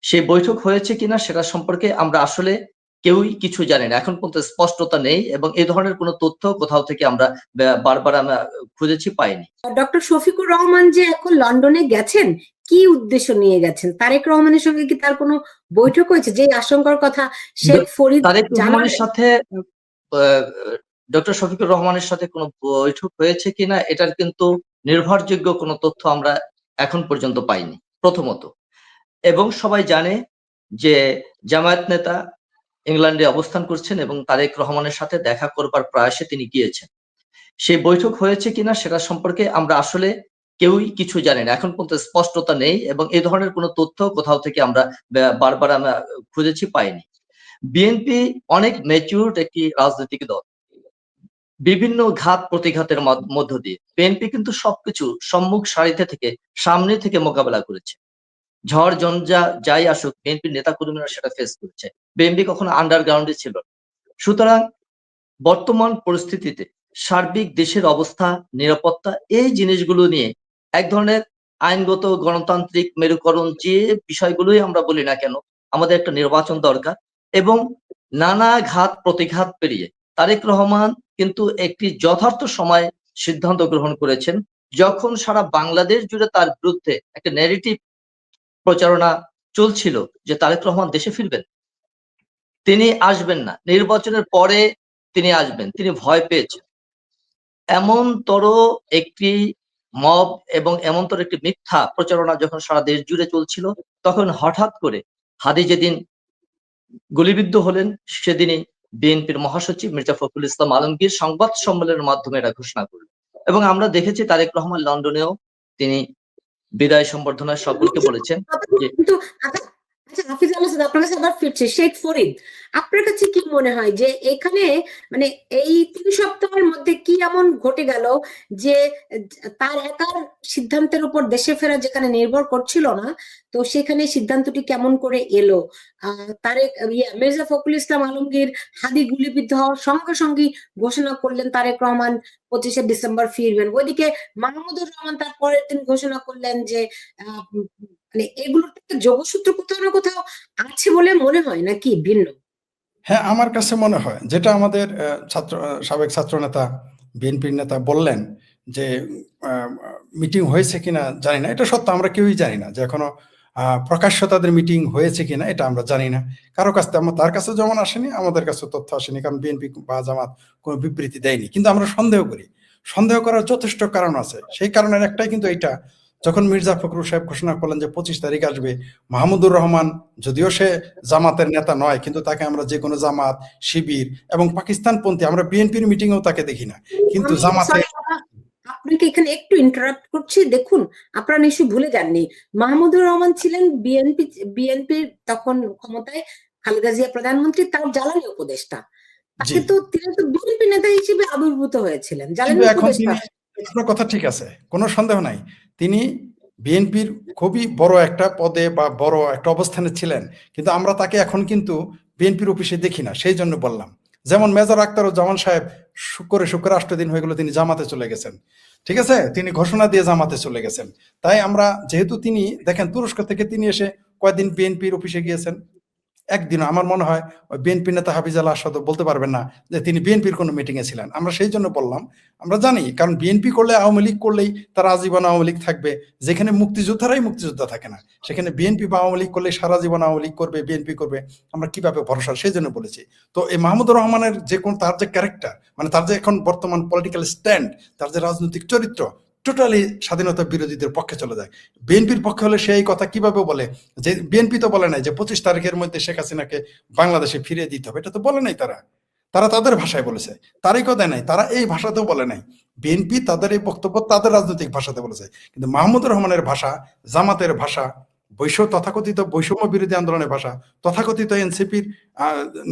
সেই বৈঠক হয়েছে কিনা সেটা সম্পর্কে আমরা আসলে কেউই কিছু জানি না। এখন পর্যন্ত স্পষ্টতা নেই এবং এই ধরনের কোনো তথ্য কোথাও থেকে আমরা বারবার আমরা খুঁজেছি, পাইনি। ডক্টর শফিকুর রহমান যে এখন লন্ডনে গেছেন, কি উদ্দেশ্য নিয়ে গেছেন? তারেক রহমানের সঙ্গে কি তার কোনো বৈঠক হয়েছে? যে আশঙ্কার কথা শেখ ফরিদ তারেক রহমানের জানালেন। সাথে ডক্টর শফিকুর রহমানের সাথে কোনো বৈঠক হয়েছে কিনা এটার কিন্তু নির্ভরযোগ্য কোনো তথ্য আমরা এখন পর্যন্ত পাইনি, প্রথমত। এবং সবাই জানে যে জামায়াত নেতা ইংল্যান্ডে অবস্থান করছেন এবং তারেক রহমানের সাথে দেখা করবার প্রয়াসে তিনি গিয়েছেন। সেই বৈঠক হয়েছে কিনা সেটা সম্পর্কে আমরা আসলে কেউই কিছু জানি না। এখন পর্যন্ত স্পষ্টতা নেই এবং এই ধরনের কোনো তথ্য কোথাও থেকে আমরা বারবার আমরা খুঁজেছি, পাইনি। বিএনপি অনেক ম্যাচিউরড একটি রাজনৈতিক দল। বিভিন্ন ঘাত প্রতিঘাতের মধ্য দিয়ে বিএনপি কিন্তু সবকিছু সম্মুখ সারিতে থেকে, সামনে থেকে মোকাবেলা করেছে। ঝড় ঝঞ্ঝা যাই আসুক, বিএনপির নেতা কর্মীরা সেটা ফেস করেছে। বিএনপি কখনো আন্ডারগ্রাউন্ডে ছিল না। সুতরাং বর্তমান পরিস্থিতিতে সার্বিক দেশের অবস্থা, নিরাপত্তা, এই জিনিসগুলো নিয়ে এক ধরনের আইনগত গণতান্ত্রিক মেরুকরণ যে বিষয়গুলোই আমরা বলি না কেন, আমাদের একটা নির্বাচন দরকার। এবং নানা ঘাত প্রতিঘাত পেরিয়ে তারেক রহমান কিন্তু একটি যথার্থ সময় সিদ্ধান্ত গ্রহণ করেছেন, যখন সারা বাংলাদেশ জুড়ে তার বিরুদ্ধে একটা ন্যারেটিভ প্রচারণা চলছিল যে তারেক রহমান দেশে ফিরবেন, তিনি আসবেন না, নির্বাচনের পরে তিনি আসবেন, তিনি ভয় পেয়েছেন। এমনতর একটি মব এবং এমনতর একটি মিথ্যা প্রচারণা যখন সারা দেশ জুড়ে চলছিল, তখন হঠাৎ করে হাদি যেদিন গুলিবিদ্ধ হলেন, সেদিনই বিএনপির মহাসচিব মির্জা ফখরুল ইসলাম আলমগীর সংবাদ সম্মেলনের মাধ্যমে এটা ঘোষণা করলেন। এবং আমরা দেখেছি তারেক রহমান লন্ডনেও তিনি বিদায় সম্বর্ধনায় সকলকে বলেছেন যে কিন্তু আচ্ছা, হাফিজ আল হাসান, আপনার কাছে আবার ফিরছে শেখ ফরিদ। আপনার কাছে কি মনে হয় যে এখানে মানে এই 3 সপ্তাহের মধ্যে কি এমন ঘটে গেল যে তার একার সিদ্ধান্তের উপর দেশে ফেরা যেখানে নির্ভর করছিল না, তো সেখানে সিদ্ধান্তটি কেমন করে এলো? তারেক মির্জা ফখরুল ইসলাম আলমগীর হাদি গুলিবিদ্ধ হওয়ার সঙ্গে সঙ্গে ঘোষণা করলেন তারেক রহমান 25শে ডিসেম্বর ফিরবেন। ওইদিকে মাহমুদুর রহমান তার পরের দিন ঘোষণা করলেন যে মানে এগুলোর একটা যোগসূত্র কোথাও না কোথাও আছে বলে মনে হয়, নাকি ভিন্ন? হ্যাঁ, আমার কাছে মনে হয় যেটা আমাদের সাবেক ছাত্র নেতা, বিএনপির নেতা বললেন যে মিটিং হয়েছে কিনা জানি না, এটা সত্য, আমরা কেউই জানি না যে এখনো প্রকাশ্য তাদের মিটিং হয়েছে কিনা, এটা আমরা জানি না। কারো কাছ থেকে তার কাছে যেমন আসেনি, আমাদের কাছে তথ্য আসেনি, কারণ বিএনপি বা জামাত কোনো বিবৃতি দেয়নি। কিন্তু আমরা সন্দেহ করি, সন্দেহ করার যথেষ্ট কারণ আছে। সেই কারণের একটাই কিন্তু এইটা, যখন মির্জা ফখরুল সাহেব ঘোষণা করলেন যে 25 তারিখ আসবে, মাহমুদুর রহমান যদিও সে জামাতের নেতা নয়, কিন্তু তাকে আমরা যে কোনো জামাত, শিবির এবং পাকিস্তানপন্থী, আমরা বিএনপির মিটিংয়েও তাকে দেখি না, কিন্তু জামাতে। আপনাকে এখানে একটু ইন্টারাপ্ট করছি, দেখুন আপনারা নিশ্চয়ই ভুলে যাননি, মাহমুদুর রহমান ছিলেন বিএনপির তখন ক্ষমতায় খালেদা জিয়া প্রধানমন্ত্রী, তার জ্বালানি উপদেষ্টা। তাকে তো তিনি তো বিএনপি নেতা হিসেবে আবির্ভূত হয়েছিলেন, জ্বালানি উপদেষ্টা। আপনার কথা ঠিক আছে, কোনো সন্দেহ নাই, তিনি বিএনপির খুবই বড় একটা পদে বা বড় একটা অবস্থানে ছিলেন, কিন্তু আমরা তাকে এখন কিন্তু বিএনপির অফিসে দেখি না। সেই জন্য বললাম, যেমন মেজর আখতারুজ্জামান সাহেব শুক্র দিন হয়ে গেল তিনি জামাতে চলে গেছেন, ঠিক আছে, তিনি ঘোষণা দিয়ে জামাতে চলে গেছেন। তাই আমরা যেহেতু তিনি দেখেন তুরস্ক থেকে তিনি এসে কয়েকদিন বিএনপির অফিসে গিয়েছেন, একদিন আমার মনে হয় ওই বিএনপি নেতা হাফিজ আল আসাদ বলতে পারবেন না যে তিনি বিএনপির কোনো মিটিং এ ছিলেন। আমরা সেই জন্য বললাম, আমরা জানি, কারণ বিএনপি করলে, আওয়ামী লীগ করলেই তারা আজীবন আওয়ামী লীগ থাকবে। যেখানে মুক্তিযোদ্ধারাই মুক্তিযোদ্ধা থাকে না, সেখানে বিএনপি বা আওয়ামী লীগ করলে সারা জীবন আওয়ামী লীগ করবে, বিএনপি করবে, আমরা কিভাবে ভরসা? সেই জন্য বলেছি। তো এই মাহমুদুর রহমানের যে কোন তার যে ক্যারেক্টার, মানে তার যে এখন বর্তমান পলিটিক্যাল স্ট্যান্ড, তার যে রাজনৈতিক চরিত্র, টোটালি স্বাধীনতা বিরোধীদের পক্ষে চলে যায়। বিএনপির পক্ষে হলে সেই কথা কিভাবে বলে? যে বিএনপি তো বলে নাই যে 25 তারিখের মধ্যে শেখ হাসিনাকে বাংলাদেশে ফিরিয়ে দিতে হবে, এটা তো বলে নাই। তারা তাদের ভাষায় বলেছে, তারিখও দেয় নাই, তারা এই ভাষাতেও বলে নাই। বিএনপি তাদের এই বক্তব্য তাদের রাজনৈতিক ভাষাতে বলেছে, কিন্তু মাহমুদুর রহমানের ভাষা, জামাতের ভাষা, তথাকথিত বৈষম্য বিরোধী আন্দোলনের ভাষা, তথাকথিত এনসিপির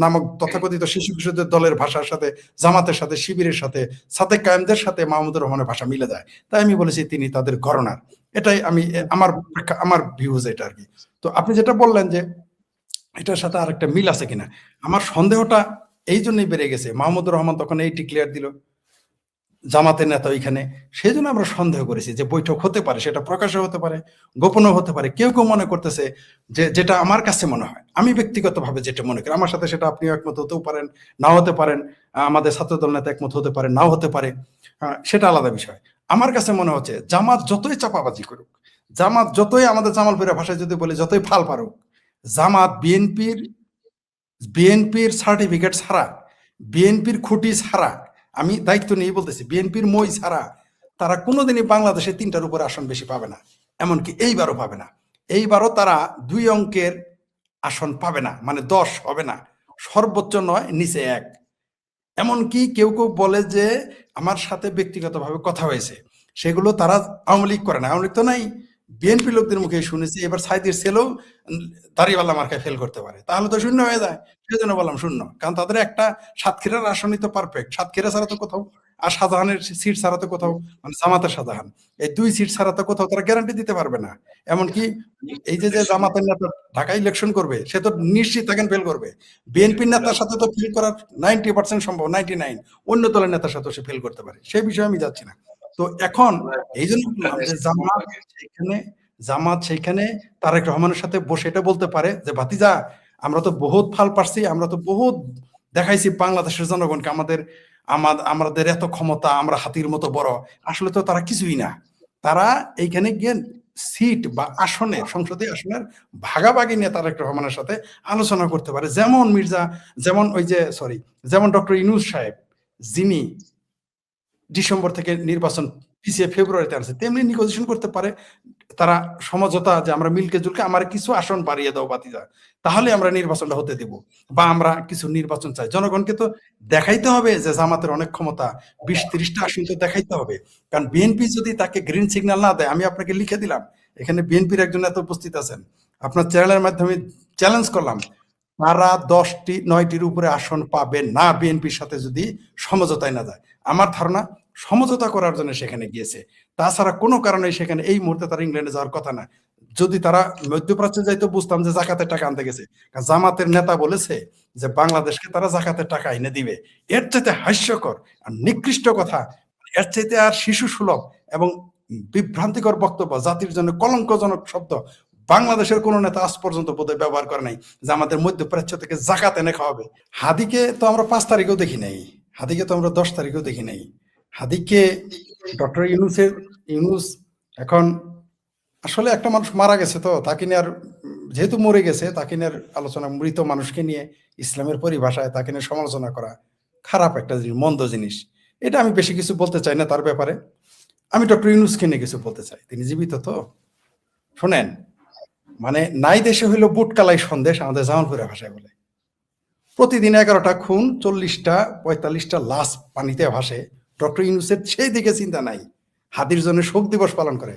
নামক তথাকথিত শিশু কিশোরদের দলের ভাষার সাথে, জামাতের সাথে, শিবিরের সাথে, সাদেক কায়েমদের সাথে মাহমুদুর রহমানের ভাষা মিলে যায়। তাই আমি বলেছি তিনি তাদের গণনার। এটাই আমি আমার ভিউজ এটা আর কি। তো আপনি যেটা বললেন যে এটার সাথে আর একটা মিল আছে কিনা, আমার সন্দেহটা এই জন্যই বেড়ে গেছে। মাহমুদুর রহমান তখন এই ডিক্লেয়ার দিল জামাতের নেতা ওইখানে, সেই জন্য আমরা সন্দেহ করেছি যে বৈঠক হতে পারে, সেটা প্রকাশে হতে পারে, গোপনও হতে পারে। কেউ কেউ মনে করতেছে যে, যেটা আমার কাছে মনে হয়, আমি ব্যক্তিগতভাবে যেটা মনে করি, আমার সাথে সেটা আপনিও একমত হতেও পারেন, নাও হতে পারেন, আমাদের ছাত্রদল নেতা একমত হতে পারে, নাও হতে পারে, সেটা আলাদা বিষয়। আমার কাছে মনে হচ্ছে জামাত যতই চাপাবাজি করুক, জামাত যতই আমাদের জামালপুরের ভাষায় যদি বলি যতই ফাল পারুক, জামাত বিএনপির সার্টিফিকেট ছাড়া, বিএনপির খুঁটি ছাড়া, আমি দায়িত্ব নিয়ে বলতেছি, বিএনপির মই ছাড়া তারা কোনোদিনই বাংলাদেশে 3টার উপরে আসন বেশি পাবে না, এমনকি এইবারও পাবে না। এইবারও তারা 2 অঙ্কের আসন পাবে না, মানে 10 হবে না, সর্বোচ্চ 9, নিচে 1। এমনকি কেউ কেউ বলে যে আমার সাথে ব্যক্তিগতভাবে কথা হয়েছে, সেগুলো তারা আওয়ামী লীগ করে না, আওয়ামী লীগ তো নাই, বিএনপি লোকদের মুখে শুনেছি এবার সাইদের ছেলেও দাঁড়িয়েওয়ালা মার্কায় ফেল করতে পারে, তাহলে তো শূন্য হয়ে যায়। সেই জন্য বললাম শূন্য, কারণ তাদের একটা সাতক্ষীরার আসনই তো পারফেক্ট, সাতক্ষীরা ছাড়া তো কোথাও, আর শাহজাহানের সিট ছাড়া তো কোথাও, মানে জামাতের শাহজাহান, এই 2 সিট ছাড়া তো কোথাও তারা গ্যারান্টি দিতে পারবে না। এমনকি এই যে জামাতের নেতা ঢাকা ইলেকশন করবে, সে তো নিশ্চিত থাকেন ফেল করবে। বিএনপির নেতার সাথে তো ফেল করার 90% সম্ভব, 99, অন্য দলের নেতার সাথে সে ফেল করতে পারে, সেই বিষয়ে আমি যাচ্ছি না। তো এখন এই জন্য বললাম যে জামাত সেইখানে তারেক রহমানের সাথে বসে এটা বলতে পারে যে ভাতিজা, আমরা তো বহুত ফাল পারছি, আমরা তো বহুত দেখাইছি বাংলাদেশের জনগণকে আমাদের এত ক্ষমতা, আমরা হাতির মতো বড়। আসলে তো তারা কিছুই না। তারা এইখানে গিয়ে সিট বা আসনের, সংসদীয় আসনের ভাগাভাগি নিয়ে তারেক রহমানের সাথে আলোচনা করতে পারে। যেমন ডক্টর ইউনূস সাহেব, যিনি ডিসেম্বর থেকে নির্বাচন পিছিয়ে ফেব্রুয়ারিতে আনছে, তেমনি নেগোসিয়েশন করতে পারে তারা, সমঝোতা, যে আমরা মিলকে জুলকে আমার কিছু আসন বাড়িয়ে দাও বাতিজা, তাহলে আমরা নির্বাচনটা হতে দেব, বা আমরা কিছু নির্বাচন চাই। জনগণকে তো দেখাইতে হবে যে জামাতের অনেক ক্ষমতা, 20-30টা আসন তো দেখাইতে হবে। কারণ বিএনপি যদি তাকে গ্রিন সিগন্যাল না দেয়, আমি আপনাকে লিখে দিলাম, এখানে বিএনপির একজন এত উপস্থিত আছেন, আপনার চ্যানেলের মাধ্যমে চ্যালেঞ্জ করলাম, তারা 9টির উপরে আসন পাবে না বিএনপির সাথে যদি সমঝোতায় না যায়। আমার ধারণা সমঝোতা করার জন্য সেখানে গিয়েছে, তাছাড়া কোনো কারণে সেখানে এই মুহূর্তে তারা ইংল্যান্ডে যাওয়ার কথা না। যদি তারা মধ্যপ্রাচ্যে যাইতো বুঝতাম যে জাকাতের টাকা আনতে গেছে, কারণ জামাতের নেতা বলেছে যে বাংলাদেশকে তারা জাকাতের টাকা এনে দিবে। এর চাইতে হাস্যকর আর নিকৃষ্ট কথা, এর চাইতে আর শিশু সুলভ এবং বিভ্রান্তিকর বক্তব্য, জাতির জন্য কলঙ্কজনক শব্দ বাংলাদেশের কোন নেতা আজ পর্যন্ত বোধহয় ব্যবহার করে নাই, যে আমাদের মধ্যপ্রাচ্য থেকে জাকাত এনে খাওয়াবে। হাদিকে তো আমরা 5 তারিখেও দেখি নাই, হাদিকে তো আমরা 10 তারিখেও দেখি নাই। হাদিকে ডক্টর ইউনূস এখন আসলে একটা মানুষ মারা গেছে, তো তাকে নিয়ে আর, যেহেতু মরে গেছে, তাকে নিয়ে আলোচনা, মৃত মানুষকে নিয়ে ইসলামের পরিভাষায় তাকে নিয়ে সমালোচনা করা খারাপ একটা জিনিস, মন্দ জিনিস। এটা আমি বেশি কিছু বলতে চাই না তার ব্যাপারে। আমি ডক্টর ইউনূসকে নিয়ে কিছু বলতে চাই, তিনি জীবিত তো। শোনেন, মানে নাই দেশে হইলো বুটকালাই সন্দেশ, আমাদের জামালপুরের ভাষায় বলে। প্রতিদিন 11টা খুন, 40টা 45টা লাশ পানিতে ভাসে। ডক্টর ইউনূসের সেই দিকে চিন্তা নাই, হাদির জন্য শোক দিবস পালন করে।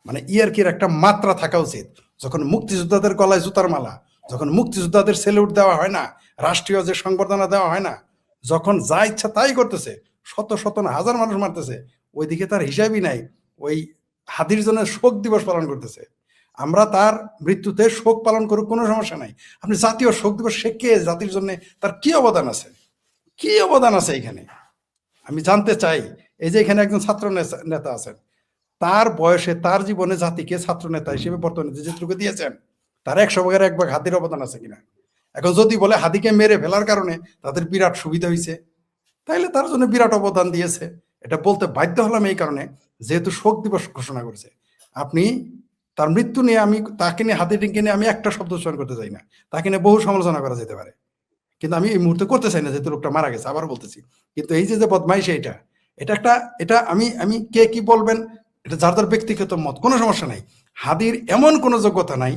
মানে ইয়ার্কির একটা মাত্রা থাকা উচিত। যখন মুক্তিযোদ্ধাদের গলায় জুতার মালা, যখন মুক্তিযোদ্ধাদের সেলুট দেওয়া হয় না, রাষ্ট্রীয় যে সংবর্ধনা দেওয়া হয় না, যখন যা ইচ্ছা তাই করতেছে, শত শত না হাজার মানুষ মারতেছে, ওইদিকে তার হিসাবই নাই, ওই হাদির জন্য শোক দিবস পালন করতেছে। আমরা তার মৃত্যুতে শোক পালন করুক, কোনো সমস্যা নাই। আপনি জাতীয় শোক দিবস, সে কে, জাতির জন্য তার কি অবদান আছে, কি অবদান আছে এখানে আমি জানতে চাই। এই যে এখানে একজন ছাত্র নেতা আছেন, তার বয়সে, তার জীবনে জাতিকে ছাত্র নেতা হিসেবে বর্তমানে যেটুকু দিয়েছেন, তার 100 ভাগের 1 ভাগ হাদির অবদান আছে কিনা। এখন যদি বলে হাদিকে মেরে ফেলার কারণে তাদের বিরাট সুবিধা হয়েছে, তাইলে তার জন্য বিরাট অবদান দিয়েছে। এটা বলতে বাধ্য হলাম এই কারণে, যেহেতু শোক দিবস ঘোষণা করেছে। আপনি তার মৃত্যু নিয়ে, আমি তাকে নিয়ে, হাদিকে নিয়ে আমি একটা শব্দ উচ্চারণ করতে চাই না, তাকে নিয়ে বহু সমালোচনা করা যেতে পারে, কিন্তু আমি এই মুহূর্তে করতে চাই না, যেহেতু লোকটা মারা গেছে। আবার বলতেছি, কিন্তু এই যে বদমাইশ, এটা আমি কে কি বলবেন, এটা যার যার ব্যক্তিগত মত, কোনো সমস্যা নাই। হাদির এমন কোনো যোগ্যতা নাই,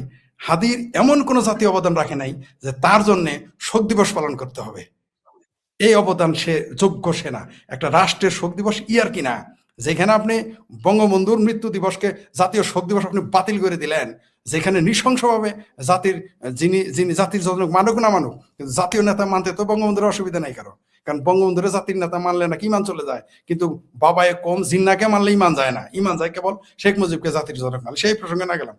হাদির এমন কোনো জাতীয় অবদান রাখে নাই যে তার জন্য শোক দিবস পালন করতে হবে। এই অবদান সে যোগ্য, সে না। একটা রাষ্ট্রের শোক দিবস ইয়ার কিনা, যেখানে আপনি বঙ্গবন্ধুর মৃত্যু দিবসকে জাতীয় শোক দিবস আপনি বাতিল করে দিলেন, যেখানে নৃশংসভাবে যিনি জাতির জন্য মানুক না মানুক, কিন্তু জাতীয় নেতা মানতে তো বঙ্গবন্ধুর অসুবিধা নাই কারণ বঙ্গবন্ধুর জাতির নেতা মানলে নাকি ইমান চলে যায়, কিন্তু বাবায় কম জিন্নাকে মানলে ইমান যায় না, ইমান যায় কেবল শেখ মুজিবকে জাতির জনক মানে। সেই প্রসঙ্গে না গেলাম,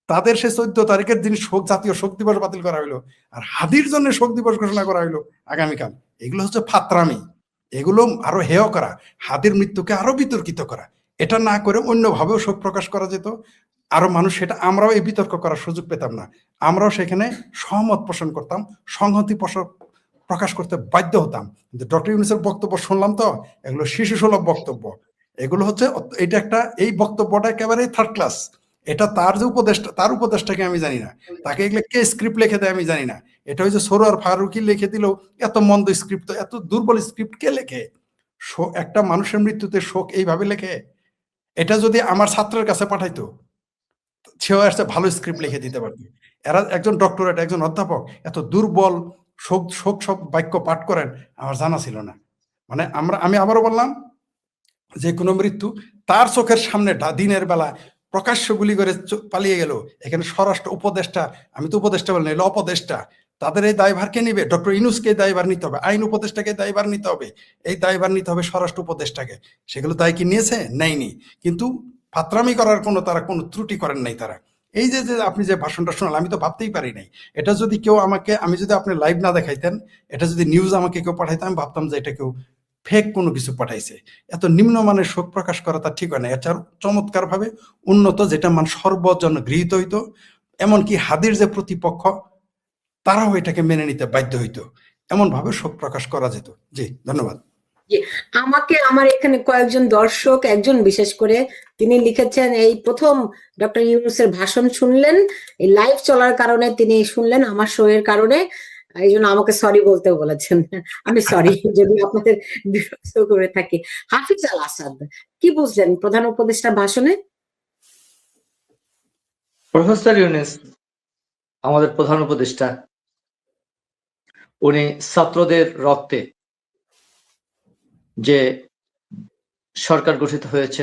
তাদের সে 14 তারিখের দিন জাতীয় শোক দিবস বাতিল করা হইলো, আর হাদির জন্য শোক দিবস ঘোষণা করা হইলো আগামীকাল। এগুলো হচ্ছে ফাত্রামি, এগুলো আরো হেয় করা, হাদির মৃত্যুকে আরো বিতর্কিত করা, এটা না করে অন্যভাবেও শোক প্রকাশ করা যেত। আরো মানুষ সেটা, আমরাও এই বিতর্ক করার সুযোগ পেতাম না, আমরাও সেখানে সহমত পোষণ করতাম, সংহতি প্রকাশ করতে বাধ্য হতাম। কিন্তু ডক্টর ইউনূসের বক্তব্য শুনলাম তো, এগুলো শিশুসুলভ বক্তব্য, এগুলো হচ্ছে, এটা একটা, এই বক্তব্যটা একেবারে থার্ড ক্লাস। এটা তার যে উপদেষ্টা, তার উপদেষ্টাকে আমি জানি না, তাকে এগুলো কে স্ক্রিপ্ট লিখে দেয় আমি জানি না। এটা হচ্ছে সরোয়ার ফারুকী লিখে দিলেও এত মন্দ স্ক্রিপ্ট, এত দুর্বল স্ক্রিপ্ট কে লেখে? একটা মানুষের মৃত্যুতে শোক এইভাবে লেখে? এটা যদি আমার ছাত্রের কাছে পাঠাইতো, সেও একটা ভালো স্ক্রিপ্ট লিখে দিতে পারতো। এরা একজন ডক্টরেট, একজন অধ্যাপক এত দুর্বল শোক শোক সব বাক্য পাঠ করেন, আমার জানা ছিল না। মানে আমি আবারও বললাম, যে কোনো মৃত্যু তার চোখের সামনে দিনের বেলা প্রকাশ্য গুলি করে পালিয়ে গেল, এখানে স্বরাষ্ট্র উপদেষ্টা, আমি তো উপদেষ্টা বলি না, এলো অপদেষ্টা, তাদের এই দায়ভার কে নিবে? ডক্টর ইউনূসকে দায়ভার নিতে হবে, আইন উপদেষ্টাকে দায়ভার নিতে হবে, এই দায়ভার নিতে হবে স্বরাষ্ট্র উপদেষ্টাকে। সেগুলো দায় কি নিয়েছে? নেয়নি। কিন্তু ফাত্রামি করার তারা কোনো ত্রুটি করেন নাই তারা। এই যে আপনি যে ভাষণটা শোনালেন, আমি তো ভাবতেই পারি নাই। এটা যদি কেউ আমাকে, আমি যদি আপনি লাইভ না দেখাইতেন, এটা যদি নিউজ আমাকে কেউ পাঠাইতেন, আমি ভাবতাম যে এটা কেউ ফেক কোনো কিছু পাঠাইছে। এত নিম্নমানের শোক প্রকাশ করা তার ঠিক হয় না। এছাড়া চমৎকার ভাবে উন্নত, যেটা সর্বজন গৃহীত হইতো, এমনকি হাদির যে প্রতিপক্ষ তারাও এটাকে মেনে নিতে বাধ্য হইতো, এমন ভাবে শোক প্রকাশ করা যেত। জি, ধন্যবাদ। আমার এখানে কয়েকজন দর্শক, একজন বিশেষ করে তিনি লিখেছেন, এই প্রথম ডক্টর ইউনূসের ভাষণ শুনলেন, এই লাইভ চলার কারণে তিনি শুনলেন, আমার শো এর কারণে, এই জন্য আমাকে সরি বলতে বলেছেন। আমি সরি যদি আপনাদের বিরক্ত করে থাকি। হাফিজ আল আসাদ, কি বুঝলেন প্রধান উপদেষ্টার ভাষণে? প্রফেসর ইউনূস আমাদের প্রধান উপদেষ্টা, উনি ছাত্রদের রক্তে যে সরকার গঠিত হয়েছে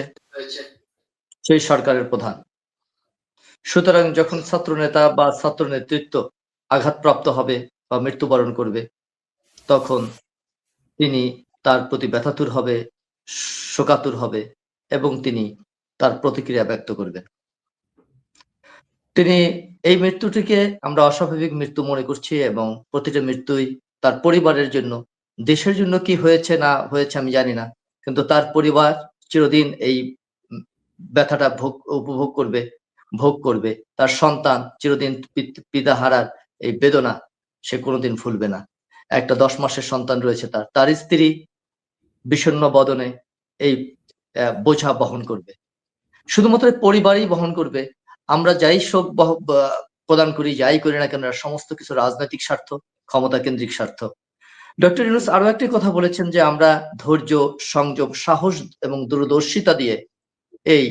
সেই সরকারের প্রধান। সুতরাং যখন ছাত্র নেতা বা ছাত্র নেতৃত্ব আঘাতপ্রাপ্ত হবে বা মৃত্যুবরণ করবে, তখন তিনি তার প্রতি ব্যথাতুর হবে, শোকাতুর হবে এবং তিনি তার প্রতিক্রিয়া ব্যক্ত করবেন। তিনি এই মৃত্যুটিকে আমরা অস্বাভাবিক মৃত্যু মনে করছি এবং প্রতিটা মৃত্যুই তার পরিবারের জন্য, দেশের জন্য কি হয়েছে না হয়েছে আমি জানি না, কিন্তু তার পরিবার চিরদিন এই ব্যথাটা উপভোগ করবে, ভোগ করবে। তার সন্তান চিরদিন পিতা হারার এই বেদনা সে কোনোদিন ভুলবে না। একটা 10 মাসের সন্তান রয়েছে তার স্ত্রী বিষণ্ণ বদনে এই বোঝা বহন করবে। শুধুমাত্র পরিবারই বহন করবে। আমরা যাই শোক প্রদান করি, যাই করি না কেন, সমস্ত কিছু রাজনৈতিক স্বার্থ, ক্ষমতা কেন্দ্রিক স্বার্থ। ডক্টর ইউনূস আরো একটি কথা বলেছেন যে আমরা ধৈর্য, সংযম, সাহস এবং দূরদর্শিতা দিয়ে এই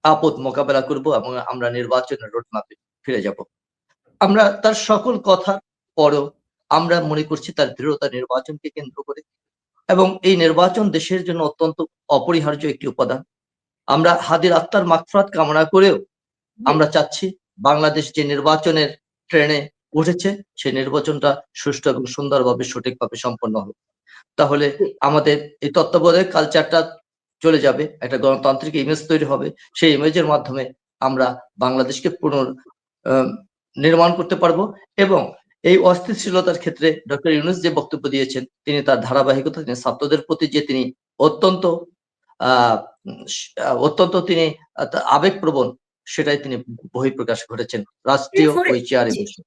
আপদ মোকাবেলা করব এবং আমরা নির্বাচনের রোডম্যাপে ফিরে যাব। আমরা তার সকল কথার পরও আমরা মনে করছি তার দৃঢ়তা নির্বাচনকে কেন্দ্র করে, এবং এই নির্বাচন দেশের জন্য অত্যন্ত অপরিহার্য একটি উপাদান। আমরা হাদির আত্মার মাগফিরাত কামনা করেও আমরা চাচ্ছি বাংলাদেশ যে নির্বাচনের ট্রেনে উঠেছে সেই নির্বাচনটা সুষ্ঠু এবং সুন্দরভাবে সঠিকভাবে সম্পন্ন হবে। তাহলে আমাদের এই তত্ত্বাবধায়ক কালচারটা চলে যাবে, একটা গণতান্ত্রিক ইমেজ তৈরি হবে। সেই ইমেজের মাধ্যমে আমরা বাংলাদেশকে নির্মাণ করতে পারবো। এবং এই অস্থিতিশীলতার ক্ষেত্রে ডক্টর ইউনূস যে বক্তব্য দিয়েছেন, তিনি তার ধারাবাহিকতা, তিনি ছাত্রদের প্রতি যে তিনি অত্যন্ত তিনি আবেগপ্রবণ, সেটাই তিনি বহিঃপ্রকাশ ঘটেছেন রাষ্ট্রীয় ওই চেয়ারে বসে।